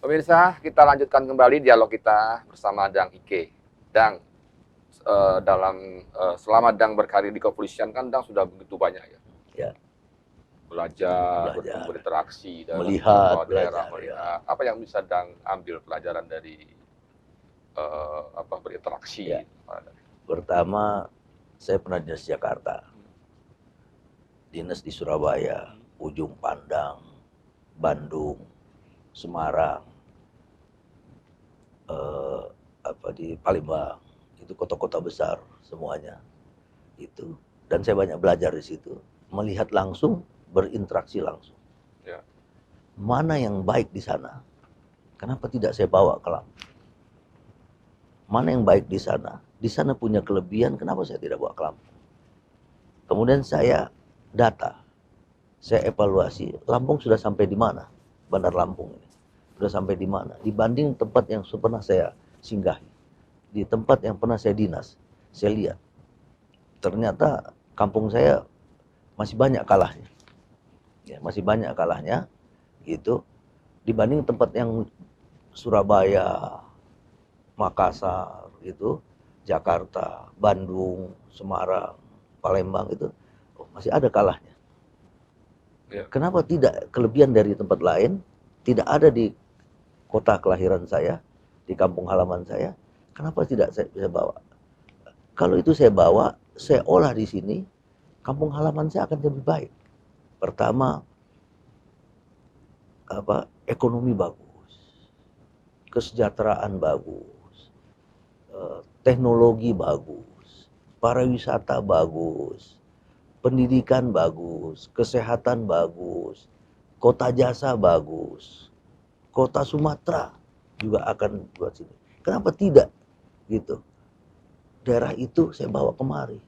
Pemirsa, kita lanjutkan kembali dialog kita bersama Dang Ike. Dang, selama Dang berkarir di kepolisian kan Dang sudah begitu banyak ya. Ya, Belajar, bertemu, belajar, berinteraksi dalam melihat, beberapa daerah, belajar ya. melihat apa yang bisa Dang ambil pelajaran dari Ya, berinteraksi. pertama saya pernah dinas Jakarta, dinas di Surabaya, Ujung Pandang, Bandung, Semarang, eh, di Palembang, itu kota-kota besar semuanya itu. Dan saya banyak belajar di situ, melihat langsung, berinteraksi langsung. Ya. Mana yang baik di sana? Kenapa tidak saya bawa ke Lampung? Mana yang baik di sana? Di sana punya kelebihan, kenapa saya tidak bawa ke Lampung? Kemudian saya data, saya evaluasi, Lampung sudah sampai di mana? Bandar Lampung ini sudah sampai di mana? Dibanding tempat yang pernah saya singgahi, di tempat yang pernah saya dinas, saya lihat ternyata kampung saya masih banyak kalahnya, ya, masih banyak kalahnya, gitu. Dibanding tempat yang Surabaya, Makassar, itu, Jakarta, Bandung, Semarang, Palembang itu masih ada kalahnya. Ya. Kenapa tidak kelebihan dari tempat lain tidak ada di kota kelahiran saya, di kampung halaman saya? Kenapa tidak saya bisa bawa? Kalau itu saya bawa, saya olah di sini, kampung halaman saya akan lebih baik. Pertama, ekonomi bagus, kesejahteraan bagus, teknologi bagus, pariwisata bagus, pendidikan bagus, kesehatan bagus, kota jasa bagus, kota Sumatera juga akan buat sini. Kenapa tidak? Gitu. Daerah itu saya bawa kemari.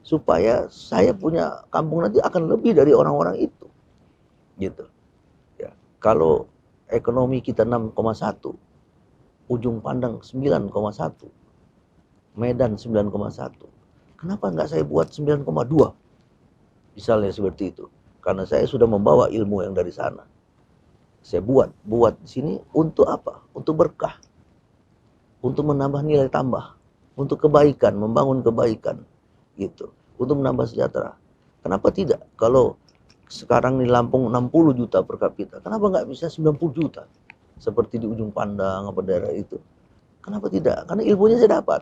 Supaya saya punya kampung nanti akan lebih dari orang-orang itu. Gitu. Ya. Kalau ekonomi kita 6,1, Ujung Pandang 9,1, Medan 9,1. Kenapa nggak saya buat 9,2? Misalnya seperti itu. Karena saya sudah membawa ilmu yang dari sana. Saya buat di sini untuk apa? Untuk berkah, untuk menambah nilai tambah, untuk kebaikan, membangun kebaikan, gitu, untuk menambah sejahtera. Kenapa tidak? Kalau sekarang di Lampung 60 juta per kapita, kenapa nggak bisa 90 juta? Seperti di Ujung Pandang, apa daerah itu. Kenapa tidak? Karena ilmunya saya dapat.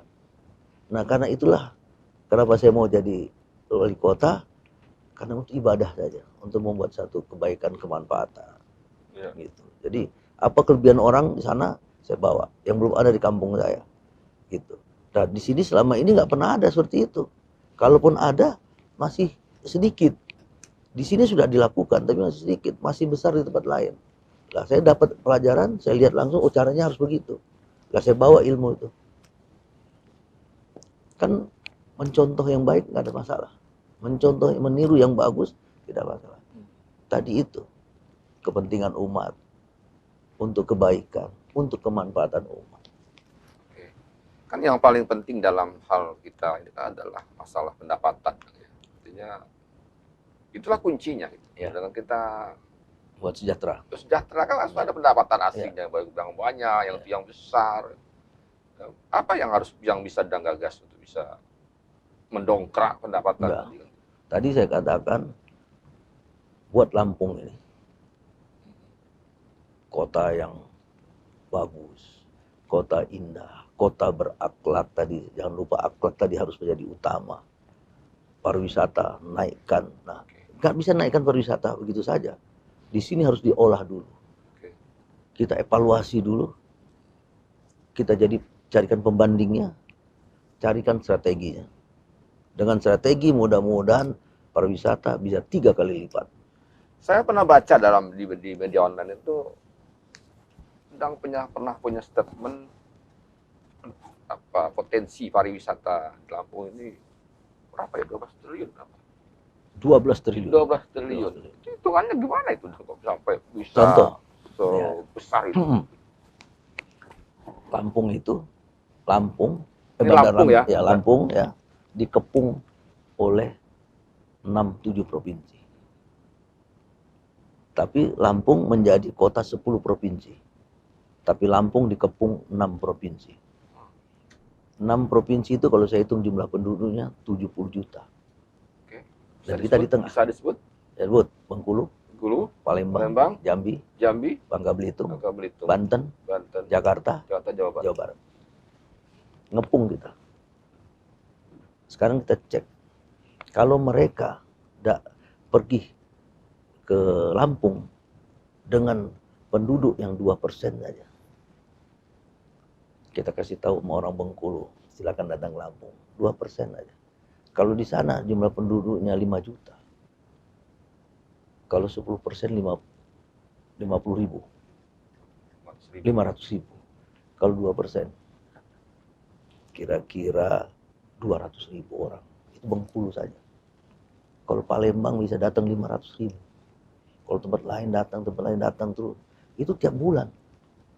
Nah, karena itulah kenapa saya mau jadi wali kota, karena untuk ibadah saja, untuk membuat satu kebaikan kemanfaatan. Ya. Gitu. Jadi apa kelebihan orang di sana saya bawa yang belum ada di kampung saya, gitu. Dan di sini selama ini nggak pernah ada seperti itu. Kalaupun ada masih sedikit. Di sini sudah dilakukan tapi masih sedikit, masih besar di tempat lain. Lah saya dapat pelajaran, saya lihat langsung, oh caranya harus begitu. Lah saya bawa ilmu itu. Kan mencontoh yang baik nggak ada masalah. Mencontoh, meniru yang bagus tidak masalah. Tadi itu kepentingan umat, untuk kebaikan, untuk kemanfaatan umat. Oke. Kan yang paling penting dalam hal kita ini adalah masalah pendapatan. Artinya itulah kuncinya. Ya. Dengan kita Buat sejahtera. Sejahtera kan harus ada pendapatan aslinya, yang banyak, yang besar. Apa yang bisa Dang gagas untuk bisa mendongkrak pendapatan tadi? Tadi saya katakan buat Lampung ini kota yang bagus, kota indah, kota berakhlak tadi. Jangan lupa akhlak tadi harus menjadi utama. Pariwisata naikkan. Nah, nggak bisa naikkan pariwisata begitu saja. Di sini harus diolah dulu. Kita evaluasi dulu. Kita carikan pembandingnya, carikan strateginya. Dengan strategi mudah-mudahan pariwisata bisa 3 kali lipat. Saya pernah baca di media online itu, Dang pernah punya statement potensi pariwisata di Lampung ini berapa ya, 12 triliun apa? 12 triliun. 12 triliun. Hitungannya gimana itu kok sampai bisa contoh sebesar itu? Lampung itu, Lampung, Lampung ya, Lampung ya, dikepung oleh 6-7 provinsi. Tapi Lampung menjadi kota 10 provinsi. Tapi Lampung dikepung 6 provinsi. 6 provinsi itu kalau saya hitung jumlah penduduknya 70 juta. Oke. Dan kita di tengah. Bisa disebut? Disebut Bengkulu, Palembang, Jambi, Bangka Belitung, Banten, Jakarta, Jawa Barat. Ngepung kita. Sekarang kita cek. Kalau mereka pergi ke Lampung dengan penduduk yang 2% saja. Kita kasih tahu sama orang Bengkulu, silakan datang ke Lampung. 2% aja. Kalau di sana jumlah penduduknya 5 juta. Kalau 10% 50 ribu. 500 ribu. Kalau 2%, kira-kira 200 ribu orang. Itu Bengkulu saja. Kalau Palembang bisa datang 500 ribu. Kalau tempat lain datang terus. Itu tiap bulan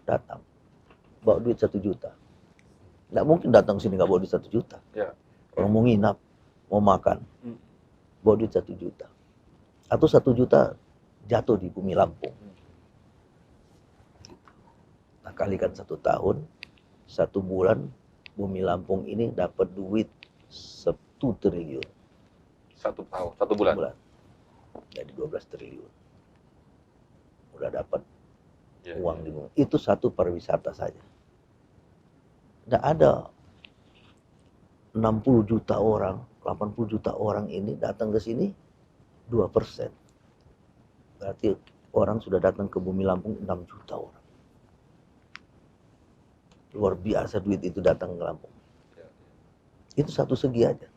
datang. Bawa duit 1 juta. Nggak mungkin datang sini nggak bawa duit 1 juta. Ya. Orang mau nginap, mau makan, bawa duit 1 juta. Atau 1 juta jatuh di bumi Lampung. Nah, kalikan 1 tahun, 1 bulan, bumi Lampung ini dapat duit 1 triliun. 1 tahun, 1 bulan. Jadi 12 triliun. Udah dapat uang di bumi. Itu satu pariwisata saja. Nggak ada 60 juta orang, 80 juta orang ini datang ke sini 2%. Berarti orang sudah datang ke bumi Lampung 6 juta orang. Luar biasa duit itu datang ke Lampung. Itu satu segi aja.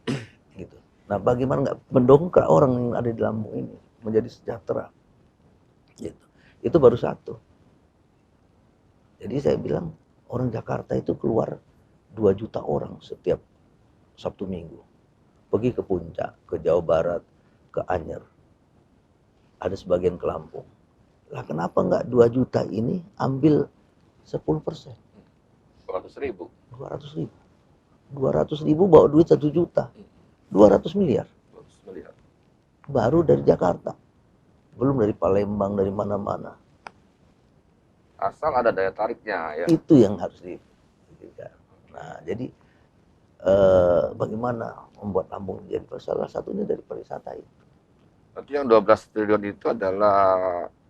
Gitu. Nah, bagaimana nggak mendongkrak orang yang ada di Lampung ini menjadi sejahtera? Gitu. Itu baru satu. Jadi saya bilang orang Jakarta itu keluar 2 juta orang setiap Sabtu Minggu. Pergi ke Puncak, ke Jawa Barat, ke Anyer. Ada sebagian ke Lampung. Lah kenapa nggak 2 juta ini ambil 10%? 200 ribu. 200 ribu. 200 ribu bawa duit 1 juta. 200 miliar. 200 miliar. Baru dari Jakarta. Belum dari Palembang, dari mana-mana. Asal ada daya tariknya ya. Itu yang harus dipikirkan. Nah, jadi bagaimana membuat Lampung menjadi salah satunya dari pariwisata itu. Berarti yang 12 triliun itu adalah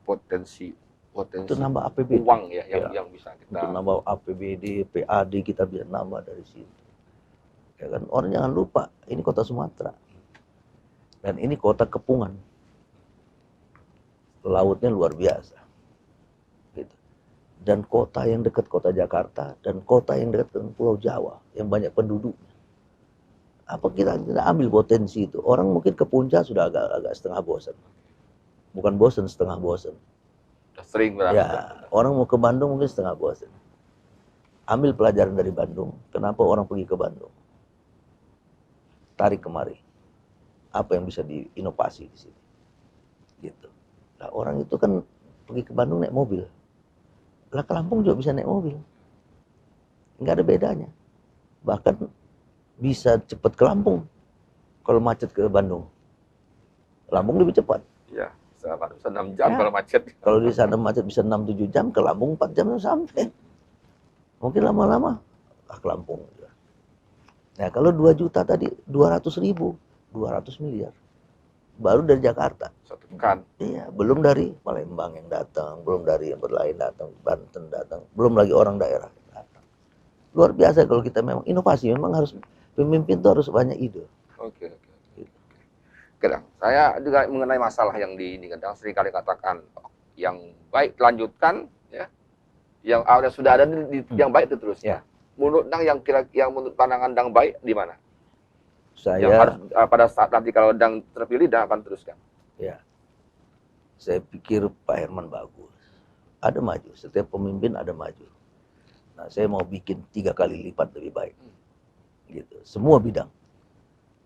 potensi itu nambah APBD. Uang ya, yang bisa kita. Untuk nambah APBD, PAD kita bisa nambah dari situ. Ya kan, orang jangan lupa ini kota Sumatera. Dan ini kota kepungan. Lautnya luar biasa. Gitu. Dan kota yang dekat kota Jakarta dan kota yang dekat dengan Pulau Jawa yang banyak penduduknya. Apa kita ambil potensi itu? Orang mungkin ke puncak sudah agak setengah bosan. Bukan bosan, setengah bosan. Sering berangkat. Ya, orang mau ke Bandung mungkin setengah bosan. Ambil pelajaran dari Bandung. Kenapa orang pergi ke Bandung? Tarik kemari. Apa yang bisa diinovasi di sini? Gitu. Nah, orang itu kan pergi ke Bandung naik mobil. Lah ke Lampung juga bisa naik mobil. Nggak ada bedanya. Bahkan bisa cepat ke Lampung kalau macet ke Bandung. Lampung lebih cepat. Iya, bisa 6 jam kalau macet. Kalau di sana macet bisa 6-7 jam, ke Lampung 4 jam sampai. Mungkin lama-lama ke Lampung. Nah, kalau 2 juta tadi 200 ribu, 200 miliar. Baru dari Jakarta. Satu pekan. Iya, belum dari Palembang yang datang, belum dari yang lain datang, Banten datang, belum lagi orang daerah datang. Luar biasa kalau kita memang inovasi, memang harus pemimpin itu harus banyak ide. Oke. Kadang saya juga mengenai masalah yang di ini kadang sering kali katakan yang baik lanjutkan ya. Yang sudah ada yang baik itu terus. Ya. Menurut Dang yang menurut pandangan Dang baik di mana? Saya yang harus pada saat nanti kalau Dang terpilih Dang akan teruskan. Ya. Saya pikir Pak Herman bagus. Ada maju, setiap pemimpin ada maju. Nah, saya mau bikin 3 kali lipat lebih baik. Gitu. Semua bidang.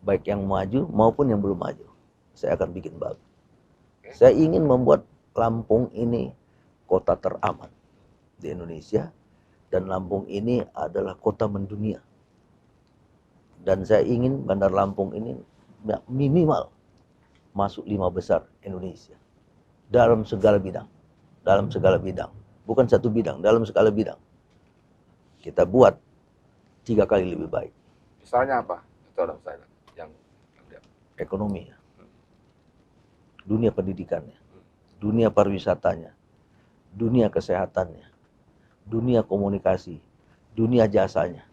Baik yang maju maupun yang belum maju. Saya akan bikin bagus. Saya ingin membuat Lampung ini kota teraman di Indonesia. Dan Lampung ini adalah kota mendunia. Dan saya ingin Bandar Lampung ini minimal masuk 5 besar Indonesia. Dalam segala bidang. bukan satu bidang, dalam skala bidang. Kita buat 3 kali lebih baik. Misalnya apa? Itu ada misalnya yang Ekonomi, dunia pendidikannya, dunia pariwisatanya, dunia kesehatannya, dunia komunikasi, dunia jasanya.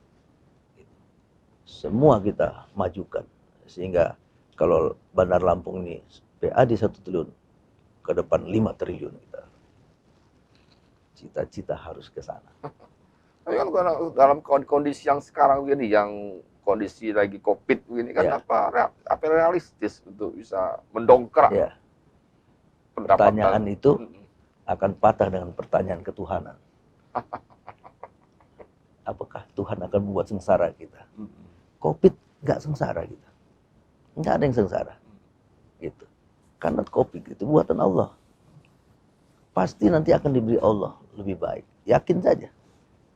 Semua kita majukan. Sehingga kalau Bandar Lampung ini PAD 1 triliun, ke depan 5 triliun kita. Cita-cita harus ke sana. Tapi kan kalau dalam kondisi yang sekarang ini, yang kondisi lagi COVID begini kan, Ya. apa realistis untuk bisa mendongkrak Ya, pendapatan? pertanyaan itu akan patah dengan pertanyaan ketuhanan. Apakah Tuhan akan membuat sengsara kita? COVID nggak sengsara kita. Nggak ada yang sengsara. Gitu. Karena COVID itu buatan Allah. Pasti nanti akan diberi Allah lebih baik. Yakin saja.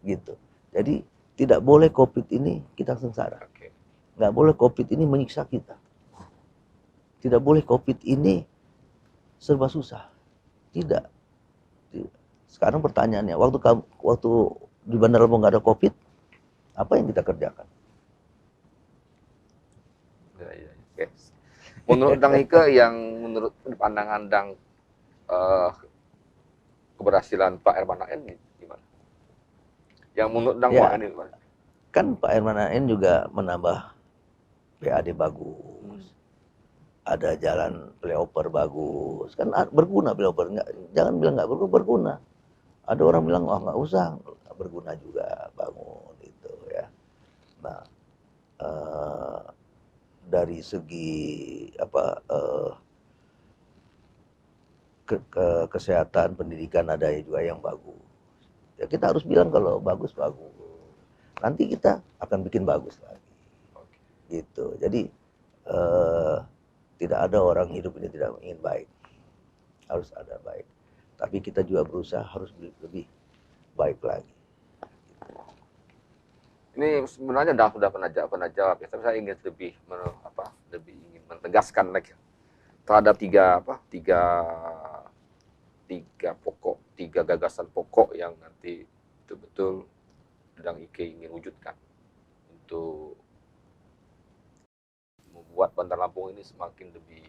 Gitu. Jadi tidak boleh COVID ini kita sengsara. Oke. Nggak boleh COVID ini menyiksa kita. Tidak boleh COVID ini serba susah. Tidak. Sekarang pertanyaannya, waktu di Bandar Lampung nggak ada COVID, apa yang kita kerjakan? Ya. Oke. Menurut Dang Ike, yang menurut pandangan Dang, keberhasilan Pak Herman ini gimana? Yang menurut Dang, Ya. wah ini gimana? Kan Pak Herman juga menambah PAD bagus. Ada jalan flyover bagus. Kan berguna flyover. Jangan bilang nggak berguna. Ada orang bilang, oh nggak usah. Berguna juga, bangun itu ya. Nah, dari segi kesehatan, pendidikan ada juga yang bagus. Ya kita harus bilang kalau bagus. Nanti kita akan bikin bagus lagi. Gitu. Jadi tidak ada orang hidup ini tidak ingin baik. Harus ada baik. Tapi kita juga berusaha harus lebih baik lagi. Ini sebenarnya Dang sudah pernah jawab ya, tapi saya ingin lebih ingin menegaskan lagi terhadap tiga gagasan pokok yang nanti betul-betul Dang Ike ingin wujudkan untuk membuat Bandar Lampung ini semakin lebih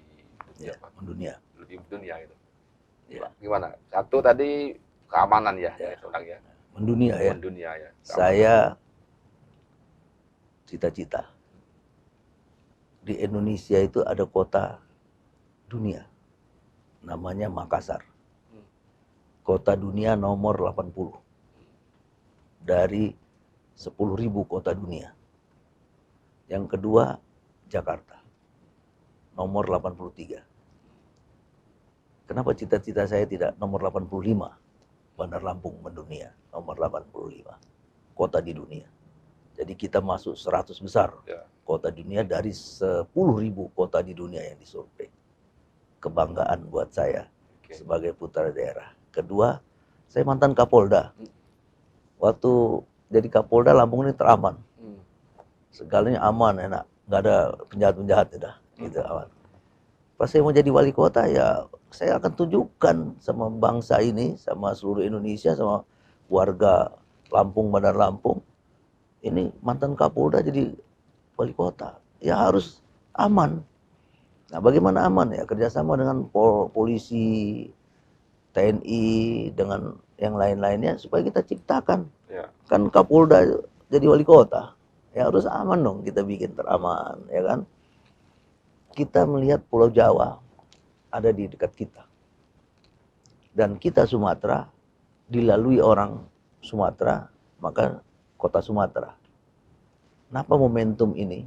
Mendunia. Lebih dunia itu. Ya. Gimana? Satu tadi keamanan ya. Mendunia ya. Mendunia ya. Saya cita-cita di Indonesia itu ada kota dunia namanya Makassar. Kota dunia nomor 80 dari 10.000 kota dunia. Yang kedua Jakarta nomor 83. Kenapa cita-cita saya tidak nomor 85? Bandar Lampung mendunia nomor 85 kota di dunia. Jadi kita masuk 100 besar kota dunia dari 10.000 kota di dunia yang disurvei. Kebanggaan buat saya sebagai putra daerah. Kedua, saya mantan Kapolda. Waktu jadi Kapolda Lampung ini teraman. Segalanya aman, enak. Nggak ada penjahat-penjahat ya dah. Gitu aman. Pas saya mau jadi wali kota ya saya akan tunjukkan sama bangsa ini, sama seluruh Indonesia, sama warga Lampung, Bandar Lampung. Ini mantan Kapolda jadi wali kota. Ya harus aman. Nah bagaimana aman ya? Kerjasama dengan polisi, TNI, dengan yang lain-lainnya supaya kita ciptakan. Ya. Kan Kapolda jadi wali kota. Ya harus aman dong kita bikin teraman. Ya kan? Kita melihat Pulau Jawa ada di dekat kita. Dan kita Sumatera dilalui orang Sumatera, maka kota Sumatera. Kenapa momentum ini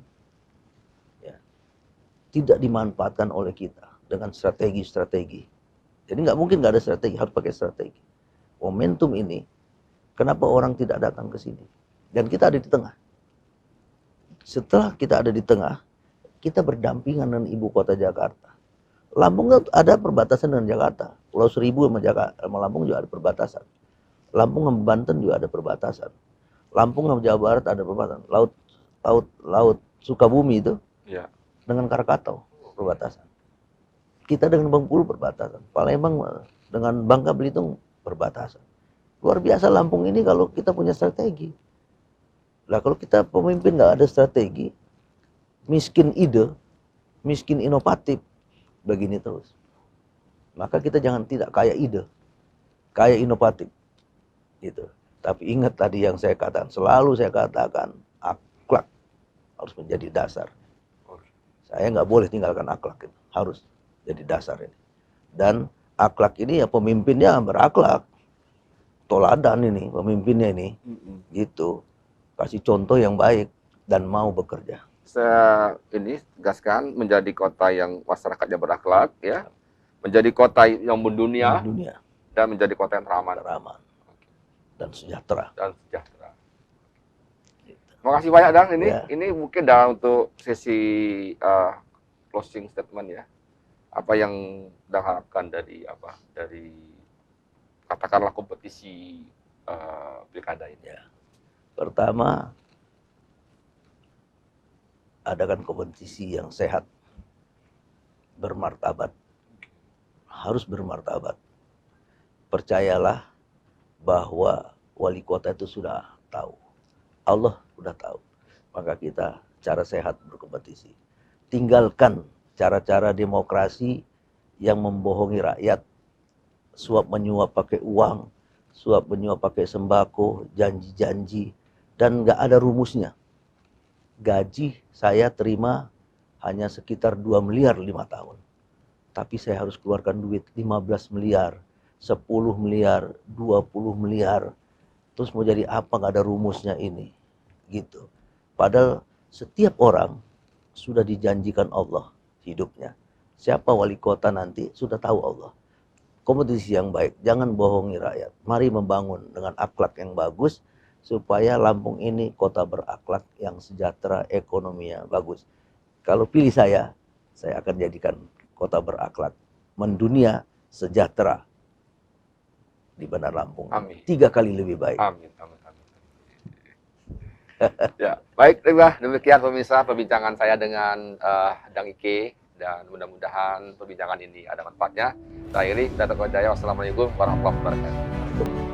tidak dimanfaatkan oleh kita dengan strategi-strategi? Jadi nggak mungkin nggak ada strategi, harus pakai strategi. Momentum ini, kenapa orang tidak datang ke sini? Dan kita ada di tengah. Setelah kita ada di tengah, kita berdampingan dengan ibu kota Jakarta. Lampung ada perbatasan dengan Jakarta. Pulau Seribu sama Lampung juga ada perbatasan. Lampung sama Banten juga ada perbatasan. Lampung sama Jawa Barat ada perbatasan. Laut Sukabumi itu dengan Krakatau perbatasan. Kita dengan Bengkulu perbatasan. Palembang dengan Bangka Belitung perbatasan. Luar biasa Lampung ini kalau kita punya strategi. Lah kalau kita pemimpin nggak ada strategi, miskin ide, miskin inovatif, begini terus. Maka kita jangan tidak kaya ide, kaya inovatif, gitu. Tapi ingat tadi yang saya katakan, selalu saya katakan, akhlak harus menjadi dasar. Saya nggak boleh tinggalkan akhlak, itu harus jadi dasar ini. Dan akhlak ini ya pemimpinnya berakhlak, toladan ini pemimpinnya ini, gitu. Kasih contoh yang baik dan mau bekerja. Saya ini tegaskan menjadi kota yang masyarakatnya berakhlak, ya, menjadi kota yang mendunia, Dunia dan menjadi kota yang ramah ramah dan sejahtera. dan sejahtera. Terima kasih banyak, Dang. Ya. Ini mungkin dah untuk sesi closing statement ya. Apa yang Dang harapkan dari katakanlah kompetisi pilkada ini? Ya. Pertama, adakan kompetisi yang sehat, bermartabat, harus bermartabat. Percayalah bahwa wali kota itu sudah tahu, Allah sudah tahu. Maka kita cara sehat berkompetisi. Tinggalkan cara-cara demokrasi yang membohongi rakyat, suap menyuap pakai uang, suap menyuap pakai sembako, janji-janji, dan nggak ada rumusnya. Gaji saya terima hanya sekitar 2 miliar 5 tahun. Tapi saya harus keluarkan duit 15 miliar, 10 miliar, 20 miliar. Terus mau jadi apa, nggak ada rumusnya ini. Gitu. Padahal setiap orang sudah dijanjikan Allah hidupnya. Siapa wali kota nanti sudah tahu Allah. Kompetisi yang baik, jangan bohongi rakyat. Mari membangun dengan akhlak yang bagus, supaya Lampung ini kota berakhlak yang sejahtera, ekonominya bagus. Kalau pilih saya akan jadikan kota berakhlak, mendunia, sejahtera di Bandar Lampung. Amin. 3 kali lebih baik. Amin, amin, amin. Ya, baik, demikian pemirsa perbincangan saya dengan Dang Ike, dan mudah-mudahan perbincangan ini ada manfaatnya. Saya Iri, Dato' Jaya, wassalamualaikum warahmatullahi wabarakatuh.